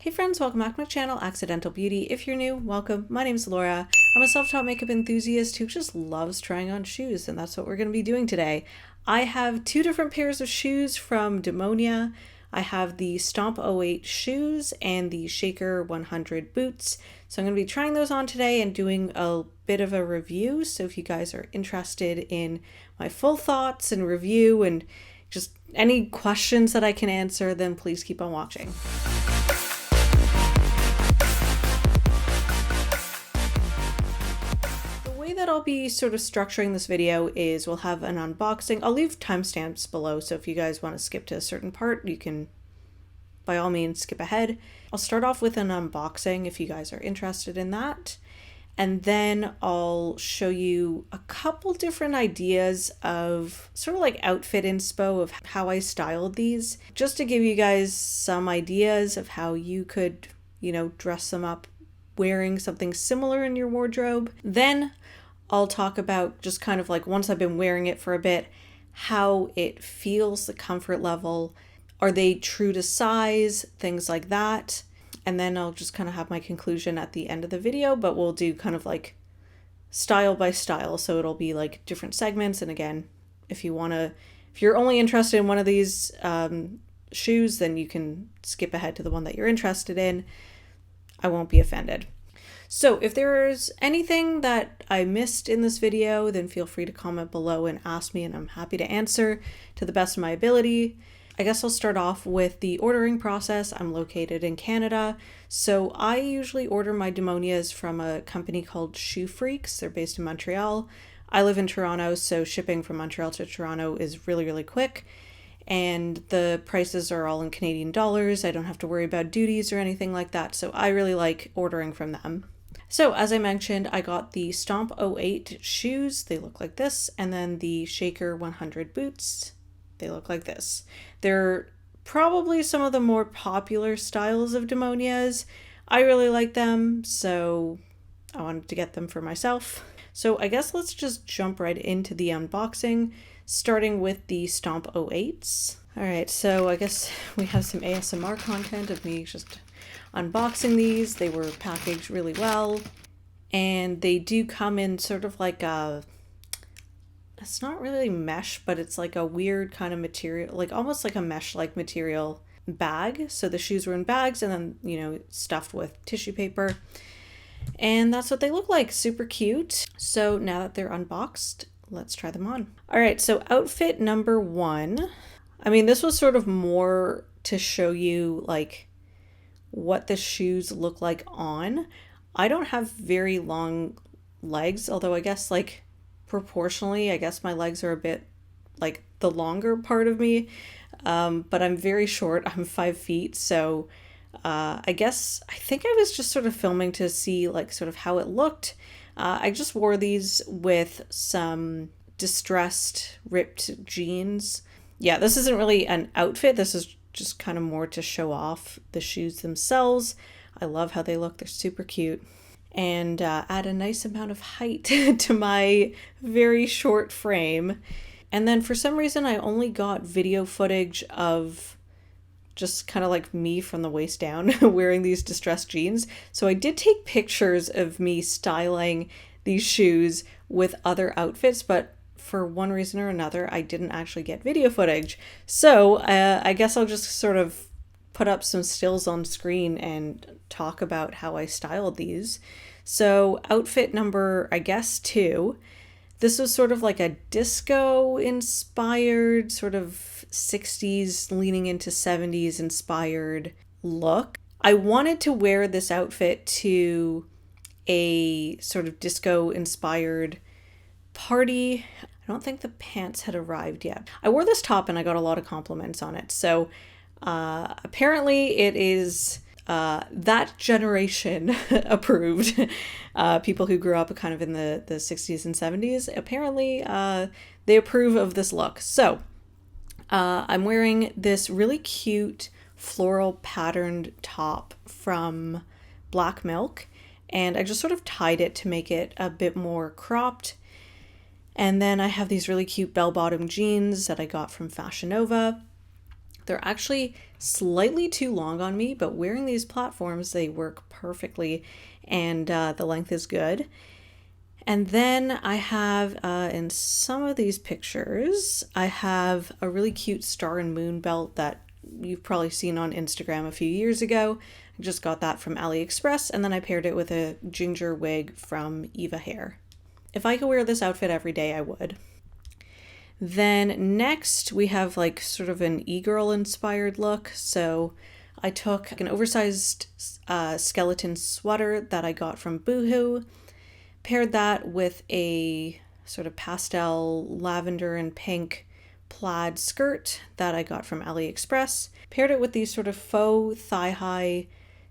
Hey friends, welcome back to my channel, Accidental Beauty. If you're new, welcome. My name is Laura. I'm a self-taught makeup enthusiast who just loves trying on shoes, and that's what we're going to be doing today. I have two different pairs of shoes from Demonia. I have the Stomp-08 shoes and the Shaker-100 boots. So I'm going to be trying those on today and doing a bit of a review. So if you guys are interested in my full thoughts and review and just any questions that I can answer, then please keep on watching. That I'll be sort of structuring this video is we'll have an unboxing. I'll leave timestamps below, so if you guys want to skip to a certain part, you can by all means skip ahead. I'll start off with an unboxing if you guys are interested in that, and then I'll show you a couple different ideas of sort of like outfit inspo of how I styled these, just to give you guys some ideas of how you could, dress them up wearing something similar in your wardrobe. Then I'll talk about just kind of like once I've been wearing it for a bit, how it feels, the comfort level, are they true to size, things like that. And then I'll just kind of have my conclusion at the end of the video, but we'll do kind of like style by style. So it'll be like different segments. And again, if you're only interested in one of these shoes, then you can skip ahead to the one that you're interested in. I won't be offended. So if there's anything that I missed in this video, then feel free to comment below and ask me, and I'm happy to answer to the best of my ability. I guess I'll start off with the ordering process. I'm located in Canada, so I usually order my Demonias from a company called Shoe Freaks. They're based in Montreal. I live in Toronto, so shipping from Montreal to Toronto is really, really quick. And the prices are all in Canadian dollars. I don't have to worry about duties or anything like that, so I really like ordering from them. So as I mentioned, I got the Stomp-08 shoes. They look like this. And then the Shaker-100 boots. They look like this. They're probably some of the more popular styles of Demonias. I really like them, so I wanted to get them for myself. So I guess let's just jump right into the unboxing, starting with the Stomp-08s. All right, so I guess we have some ASMR content of me just unboxing these. They were packaged really well, and they do come in sort of like it's not really mesh, but it's like a weird kind of material, like almost like a mesh-like material bag. So the shoes were in bags and then, stuffed with tissue paper. And that's what they look like. Super cute. So now that they're unboxed, let's try them on. All right, so outfit number one. I mean, this was sort of more to show you like what the shoes look like on. I don't have very long legs, although I guess like proportionally, I guess my legs are a bit like the longer part of me, but I'm very short. I'm 5 feet, so I think I was just sort of filming to see like sort of how it looked. I just wore these with some distressed ripped jeans. Yeah, this isn't really an outfit. This is just kind of more to show off the shoes themselves. I love how they look. They're super cute. And add a nice amount of height to my very short frame. And then for some reason, I only got video footage of just kind of like me from the waist down wearing these distressed jeans. So I did take pictures of me styling these shoes with other outfits, but for one reason or another, I didn't actually get video footage. So I guess I'll just sort of put up some stills on screen and talk about how I styled these. So outfit number, I guess, 2. This was sort of like a disco inspired, sort of 60s leaning into 70s inspired look. I wanted to wear this outfit to a sort of disco inspired party. I don't think the pants had arrived yet. I wore this top and I got a lot of compliments on it. So apparently it is that generation approved. People who grew up kind of in the 60s and 70s, apparently they approve of this look. So I'm wearing this really cute floral patterned top from Black Milk, and I just sort of tied it to make it a bit more cropped. And then I have these really cute bell-bottom jeans that I got from Fashion Nova. They're actually slightly too long on me, but wearing these platforms, they work perfectly, and the length is good. And then I have, in some of these pictures, I have a really cute star and moon belt that you've probably seen on Instagram a few years ago. I just got that from AliExpress, and then I paired it with a ginger wig from Eva Hair. If I could wear this outfit every day, I would. Then next we have like sort of an e-girl inspired look. So I took an oversized skeleton sweater that I got from Boohoo, paired that with a sort of pastel lavender and pink plaid skirt that I got from AliExpress, paired it with these sort of faux thigh-high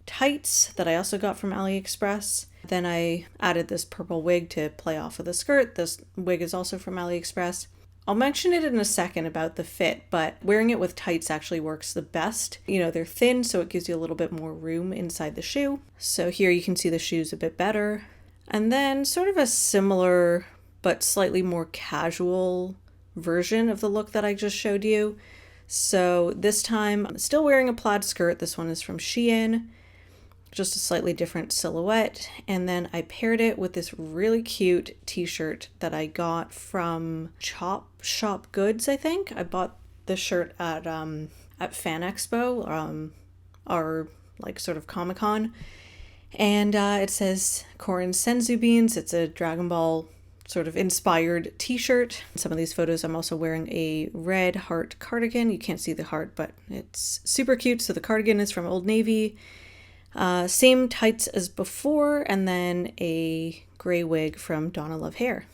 tights that I also got from AliExpress. Then I added this purple wig to play off of the skirt. This wig is also from AliExpress. I'll mention it in a second about the fit, but wearing it with tights actually works the best. You know, they're thin, so it gives you a little bit more room inside the shoe. So here you can see the shoes a bit better. And then sort of a similar but slightly more casual version of the look that I just showed you. So this time I'm still wearing a plaid skirt. This one is from Shein, just a slightly different silhouette. And then I paired it with this really cute t-shirt that I got from Chop Shop Goods, I think. I bought this shirt at Fan Expo, our like sort of Comic-Con. And it says Korin Senzu Beans. It's a Dragon Ball sort of inspired t-shirt. In some of these photos I'm also wearing a red heart cardigan. You can't see the heart, but it's super cute. So the cardigan is from Old Navy. Same tights as before, and then a gray wig from Donna Love Hair.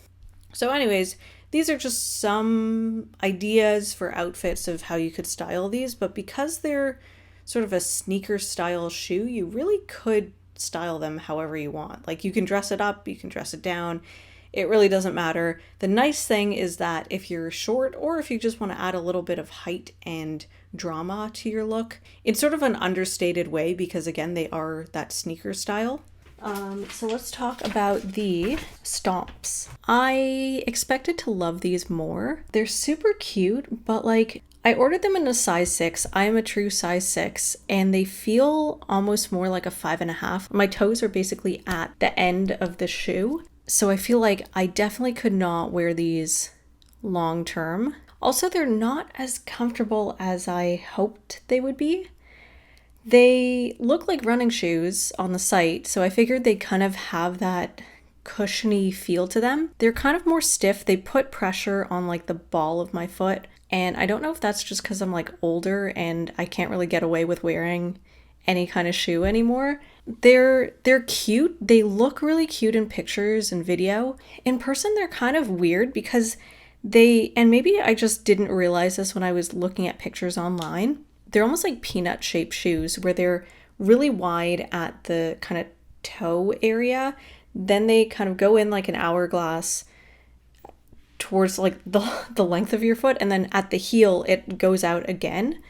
So anyways, these are just some ideas for outfits of how you could style these, but because they're sort of a sneaker style shoe, you really could style them however you want. Like you can dress it up, you can dress it down. It really doesn't matter. The nice thing is that if you're short or if you just want to add a little bit of height and drama to your look, in sort of an understated way, because again, they are that sneaker style. So let's talk about the Stomps. I expected to love these more. They're super cute, but like I ordered them in a size 6. I am a true size 6, and they feel almost more like a 5.5. My toes are basically at the end of the shoe. So I feel like I definitely could not wear these long term. Also, they're not as comfortable as I hoped they would be. They look like running shoes on the site, so I figured they kind of have that cushiony feel to them. They're kind of more stiff. They put pressure on like the ball of my foot, and I don't know if that's just because I'm like older and I can't really get away with wearing any kind of shoe anymore. They're cute. They look really cute in pictures and video. In person, they're kind of weird because and maybe I just didn't realize this when I was looking at pictures online, they're almost like peanut shaped shoes where they're really wide at the kind of toe area. Then they kind of go in like an hourglass towards like the length of your foot. And then at the heel, it goes out again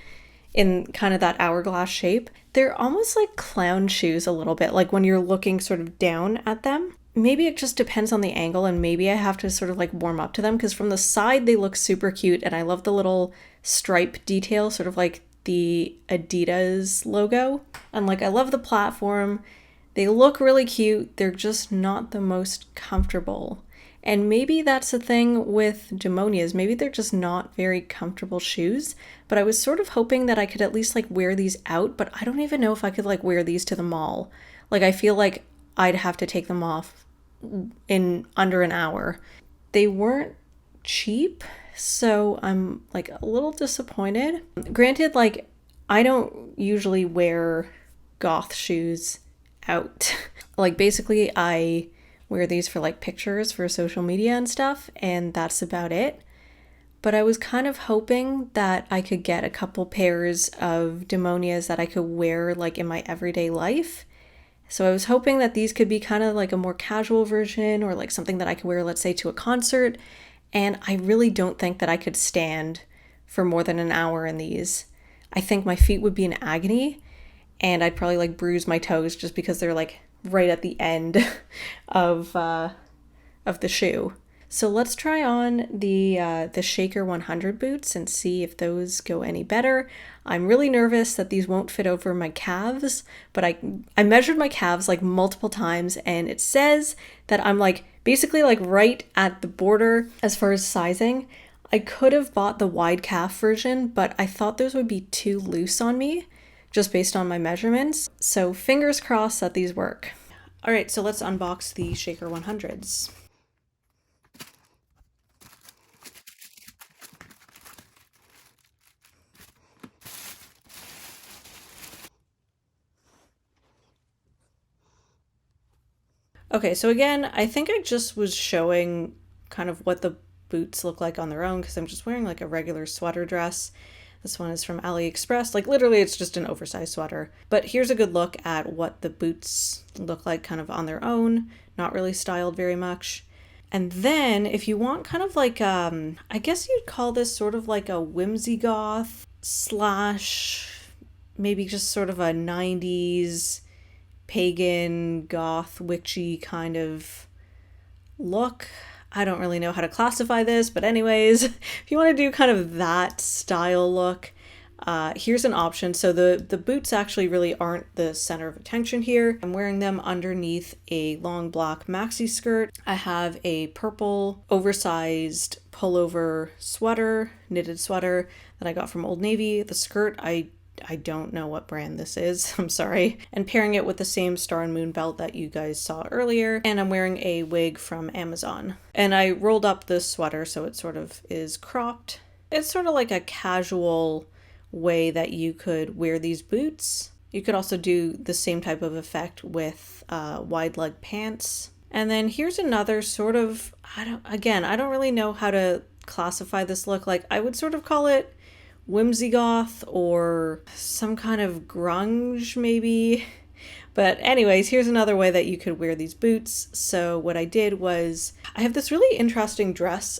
in kind of that hourglass shape. They're almost like clown shoes a little bit, like when you're looking sort of down at them. Maybe it just depends on the angle, and maybe I have to sort of like warm up to them, because from the side they look super cute, and I love the little stripe detail, sort of like the Adidas logo. And like I love the platform. They look really cute. They're just not the most comfortable. And maybe that's the thing with Demonias. Maybe they're just not very comfortable shoes. But I was sort of hoping that I could at least like wear these out, but I don't even know if I could like wear these to the mall. Like I feel like I'd have to take them off in under an hour. They weren't cheap, so I'm like a little disappointed. Granted, like I don't usually wear goth shoes out. Like basically I wear these for like pictures for social media and stuff, and that's about it. But I was kind of hoping that I could get a couple pairs of Demonias that I could wear like in my everyday life. So I was hoping that these could be kind of like a more casual version, or like something that I could wear, let's say, to a concert. And I really don't think that I could stand for more than an hour in these. I think my feet would be in agony, and I'd probably like bruise my toes just because they're like right at the end of the shoe. So let's try on the Shaker-100 boots and see if those go any better. I'm really nervous that these won't fit over my calves, but I measured my calves like multiple times, and it says that I'm like basically like right at the border as far as sizing. I could have bought the wide calf version, but I thought those would be too loose on me just based on my measurements. So fingers crossed that these work. All right, so let's unbox the Shaker-100s. Okay, so again, I think I just was showing kind of what the boots look like on their own because I'm just wearing like a regular sweater dress. This one is from AliExpress. Like literally it's just an oversized sweater. But here's a good look at what the boots look like kind of on their own, not really styled very much. And then if you want kind of like, I guess you'd call this sort of like a whimsy goth slash maybe just sort of a 90s pagan goth witchy kind of look. I don't really know how to classify this, but anyways, if you want to do kind of that style look, here's an option. So the boots actually really aren't the center of attention here. I'm wearing them underneath a long black maxi skirt. I have a purple oversized pullover sweater, knitted sweater that I got from Old Navy. The skirt, I don't know what brand this is, I'm sorry. And pairing it with the same Star and Moon belt that you guys saw earlier. And I'm wearing a wig from Amazon. And I rolled up this sweater so it sort of is cropped. It's sort of like a casual way that you could wear these boots. You could also do the same type of effect with wide leg pants. And then here's another sort of, I don't really know how to classify this look. Like I would sort of call it whimsy goth or some kind of grunge maybe. But anyways, here's another way that you could wear these boots. So what I did was I have this really interesting dress.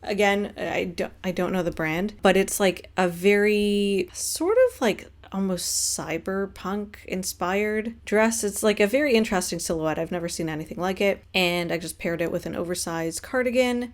Again, I don't know the brand, but it's like a very sort of like almost cyberpunk inspired dress. It's like a very interesting silhouette. I've never seen anything like it. And I just paired it with an oversized cardigan.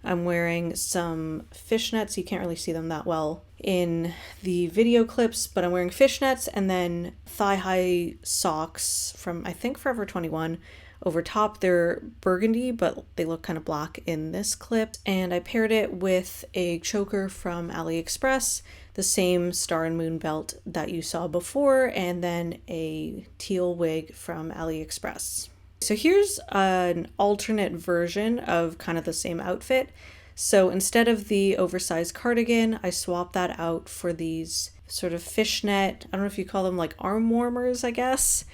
I'm wearing some fishnets. You can't really see them that well in the video clips, but I'm wearing fishnets and then thigh-high socks from, I think, Forever 21 over top. They're burgundy, but they look kind of black in this clip. And I paired it with a choker from AliExpress, the same Star and Moon belt that you saw before, and then a teal wig from AliExpress. So here's an alternate version of kind of the same outfit. So instead of the oversized cardigan, I swapped that out for these sort of fishnet, I don't know if you call them like arm warmers, I guess.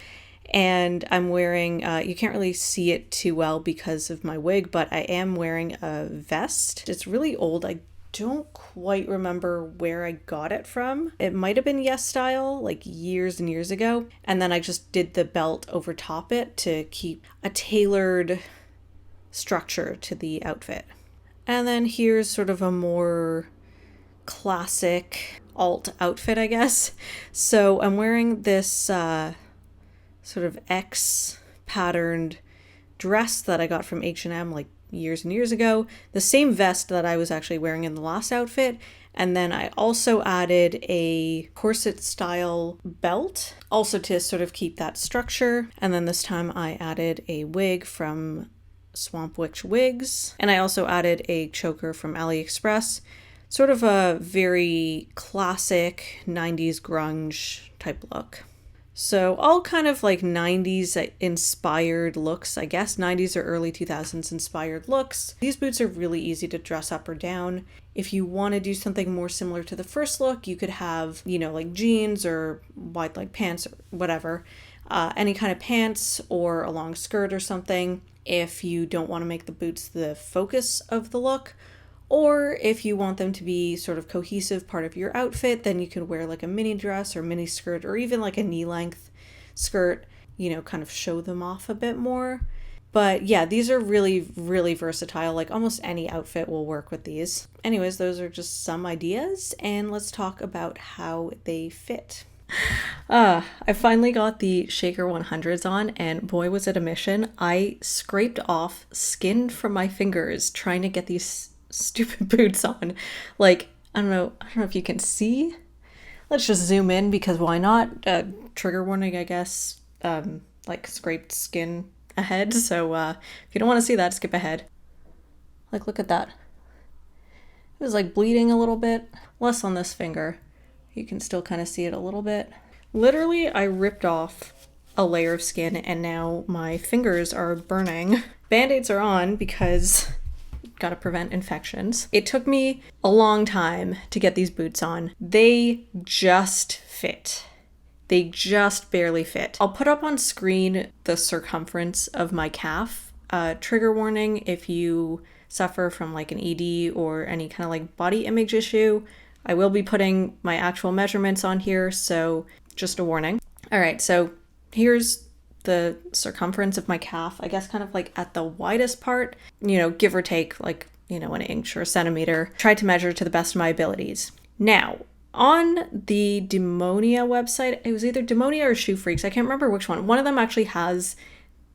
And I'm wearing, you can't really see it too well because of my wig, but I am wearing a vest. It's really old. I don't quite remember where I got it from. It might have been Yes Style, like years and years ago. And then I just did the belt over top it to keep a tailored structure to the outfit. And then here's sort of a more classic alt outfit, I guess. So I'm wearing this sort of X patterned dress that I got from H&M like years and years ago, the same vest that I was actually wearing in the last outfit. And then I also added a corset style belt, also to sort of keep that structure. And then this time I added a wig from Swamp Witch Wigs. And I also added a choker from AliExpress, sort of a very classic 90s grunge type look. So all kind of like 90s inspired looks, I guess, 90s or early 2000s inspired looks. These boots are really easy to dress up or down. If you want to do something more similar to the first look, you could have, you know, like jeans or wide leg pants or whatever, any kind of pants or a long skirt or something if you don't want to make the boots the focus of the look. Or if you want them to be sort of cohesive part of your outfit, then you can wear like a mini dress or mini skirt or even like a knee-length skirt, you know, kind of show them off a bit more. But yeah, these are really, really versatile. Like almost any outfit will work with these. Anyways, those are just some ideas, and let's talk about how they fit. I finally got the Shaker-100s on, and boy was it a mission. I scraped off skin from my fingers trying to get these stupid boots on. Like, I don't know if you can see. Let's just zoom in because why not? Trigger warning, I guess. Like scraped skin ahead. So if you don't want to see that, skip ahead. Like, look at that. It was like bleeding a little bit. Less on this finger. You can still kind of see it a little bit. Literally, I ripped off a layer of skin and now my fingers are burning. Band-aids are on because gotta prevent infections. It took me a long time to get these boots on. They just fit. They just barely fit. I'll put up on screen the circumference of my calf. Trigger warning if you suffer from like an ED or any kind of like body image issue. I will be putting my actual measurements on here, so just a warning. All right, so here's the circumference of my calf, I guess kind of like at the widest part, you know, give or take like, you know, an inch or a centimeter. Tried to measure to the best of my abilities. Now, on the Demonia website, it was either Demonia or Shoe Freaks, I can't remember which one. One of them actually has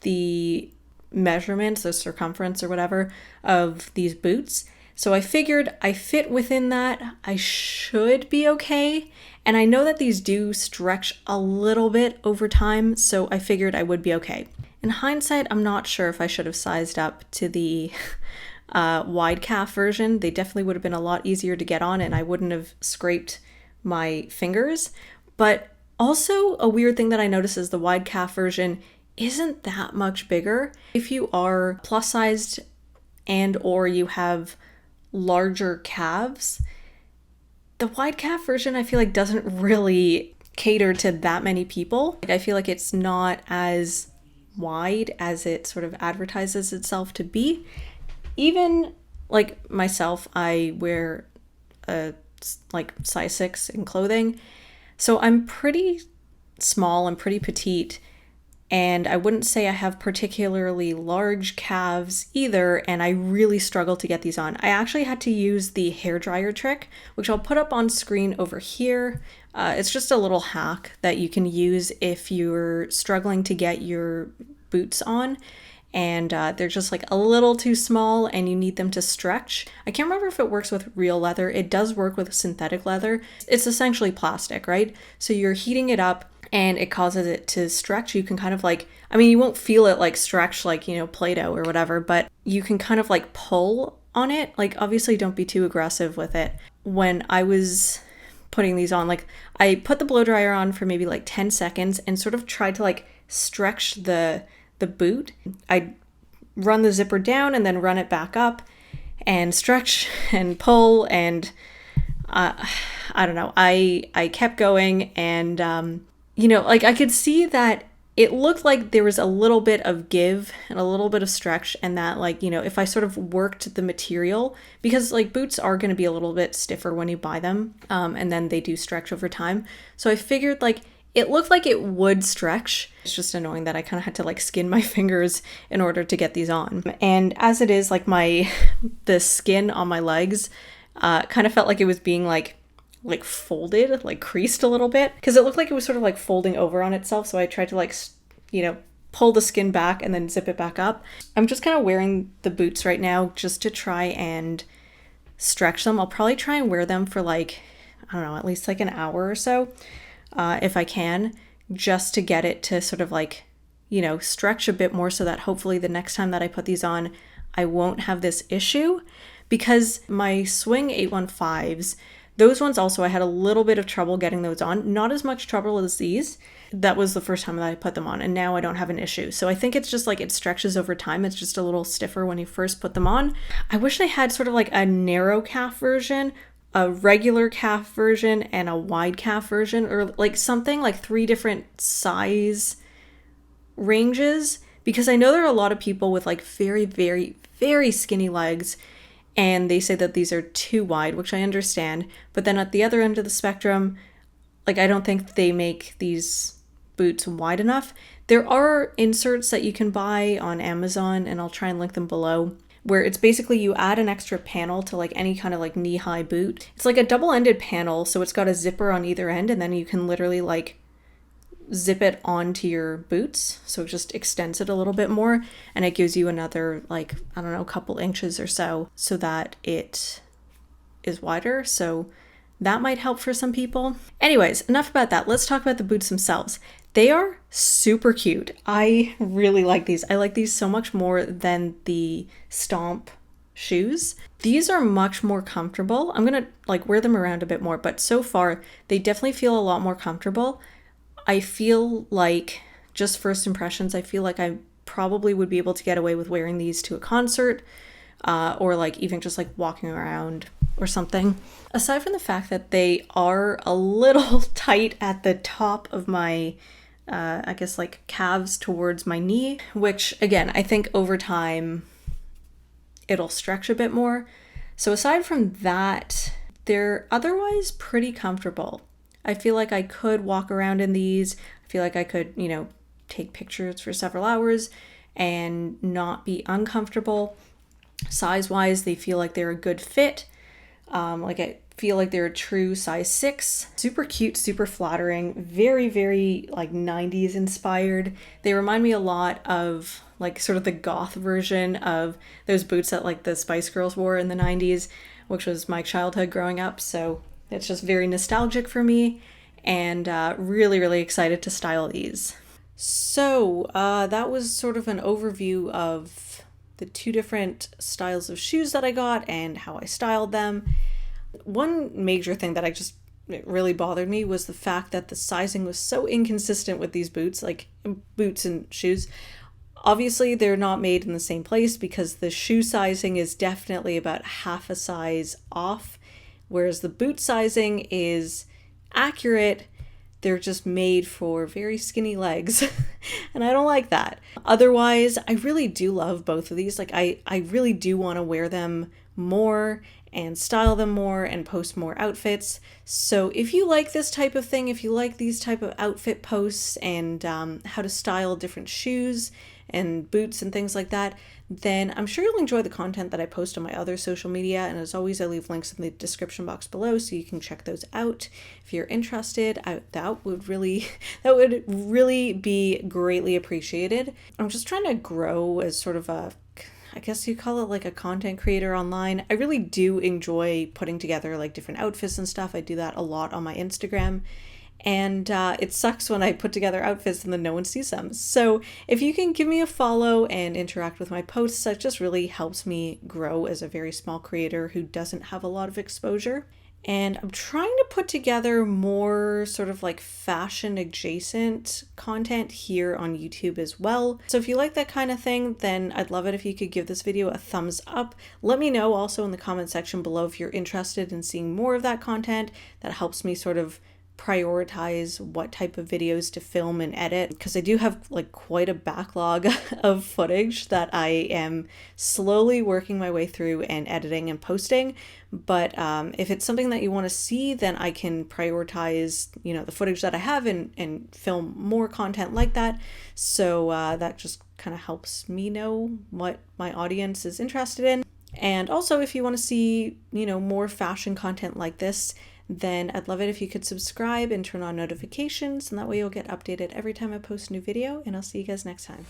the measurements, the circumference or whatever of these boots. So I figured I fit within that. I should be okay. And I know that these do stretch a little bit over time, so I figured I would be okay. In hindsight, I'm not sure if I should have sized up to the wide calf version. They definitely would have been a lot easier to get on and I wouldn't have scraped my fingers. But also a weird thing that I noticed is the wide calf version isn't that much bigger. If you are plus sized and or you have larger calves, the wide calf version I feel like doesn't really cater to that many people. I feel like it's not as wide as it sort of advertises itself to be. Even like myself, I wear a like size 6 in clothing, so I'm pretty small and pretty petite. And I wouldn't say I have particularly large calves either, and I really struggle to get these on. I actually had to use the hairdryer trick, which I'll put up on screen over here. It's just a little hack that you can use if you're struggling to get your boots on and they're just like a little too small and you need them to stretch. I can't remember if it works with real leather. It does work with synthetic leather. It's essentially plastic, right? So you're heating it up and it causes it to stretch. You can kind of like, I mean, you won't feel it like stretch like, you know, Play-Doh or whatever, but you can kind of like pull on it. Like, obviously don't be too aggressive with it. When I was putting these on, like I put the blow dryer on for maybe like 10 seconds and sort of tried to like stretch the boot. I run the zipper down and then run it back up and stretch and pull and I don't know. I kept going and you know, like I could see that it looked like there was a little bit of give and a little bit of stretch, and that like, you know, if I sort of worked the material, because like boots are going to be a little bit stiffer when you buy them, and then they do stretch over time. So I figured like it looked like it would stretch. It's just annoying that I kind of had to like skin my fingers in order to get these on. And as it is, like the skin on my legs kind of felt like it was being like folded, like creased a little bit, because it looked like it was sort of like folding over on itself. So I tried to like, you know, pull the skin back and then zip it back up. I'm just kind of wearing the boots right now just to try and stretch them. I'll probably try and wear them for like, I don't know, at least like an hour or so, if I can, just to get it to sort of like, you know, stretch a bit more so that hopefully the next time that I put these on, I won't have this issue. Because my Swing 815s, those ones also, I had a little bit of trouble getting those on. Not as much trouble as these. That was the first time that I put them on, and now I don't have an issue. So I think it's just like it stretches over time. It's just a little stiffer when you first put them on. I wish they had sort of like a narrow calf version, a regular calf version, and a wide calf version, or like something like 3 different size ranges. Because I know there are a lot of people with like very, very, very skinny legs, and they say that these are too wide, which I understand. But then at the other end of the spectrum, like I don't think they make these boots wide enough. There are inserts that you can buy on Amazon, and I'll try and link them below, where it's basically you add an extra panel to like any kind of like knee-high boot. It's like a double-ended panel, so it's got a zipper on either end, and then you can literally like zip it onto your boots, so it just extends it a little bit more, and it gives you another like, I don't know, a couple inches or so that it is wider. So That might help for some people. Anyways, enough about that. Let's talk about the boots themselves. They are super cute. I really like these. I like these so much more than the Stomp shoes. These are much more comfortable. I'm gonna like wear them around a bit more, but so far they definitely feel a lot more comfortable. I feel like, just first impressions, I feel like I probably would be able to get away with wearing these to a concert, or like even just like walking around or something. Aside from the fact that they are a little tight at the top of my I guess like calves towards my knee, which again, I think over time it'll stretch a bit more. So aside from that, they're otherwise pretty comfortable. I feel like I could walk around in these. I feel like I could, you know, take pictures for several hours and not be uncomfortable. Size-wise, they feel like they're a good fit. Like I feel like they're a true size 6. Super cute, super flattering, very, very like 90s inspired. They remind me a lot of like sort of the goth version of those boots that like the Spice Girls wore in the 90s, which was my childhood growing up. So it's just very nostalgic for me, and really, really excited to style these. So that was sort of an overview of the 2 different styles of shoes that I got and how I styled them. One major thing that it really bothered me was the fact that the sizing was so inconsistent with these boots, like boots and shoes. Obviously, they're not made in the same place because the shoe sizing is definitely about half a size off, whereas the boot sizing is accurate. They're just made for very skinny legs, and I don't like that. Otherwise, I really do love both of these. Like, I really do want to wear them more and style them more and post more outfits. So if you like this type of thing, if you like these type of outfit posts and how to style different shoes and boots and things like that, then I'm sure you'll enjoy the content that I post on my other social media. And as always, I leave links in the description box below so you can check those out if you're interested. That would really be greatly appreciated. I'm just trying to grow as sort of I guess you call it like a content creator online. I really do enjoy putting together like different outfits and stuff. I do that a lot on my Instagram. And it sucks when I put together outfits and then no one sees them. So if you can give me a follow and interact with my posts, that just really helps me grow as a very small creator who doesn't have a lot of exposure. And I'm trying to put together more sort of like fashion adjacent content here on YouTube as well. So if you like that kind of thing, then I'd love it if you could give this video a thumbs up. Let me know also in the comment section below if you're interested in seeing more of that content. That helps me sort of prioritize what type of videos to film and edit, because I do have like quite a backlog of footage that I am slowly working my way through and editing and posting. But if it's something that you want to see, then I can prioritize, you know, the footage that I have and film more content like that. So that just kind of helps me know what my audience is interested in. And also, if you want to see, you know, more fashion content like this, then I'd love it if you could subscribe and turn on notifications, and that way you'll get updated every time I post a new video, and I'll see you guys next time.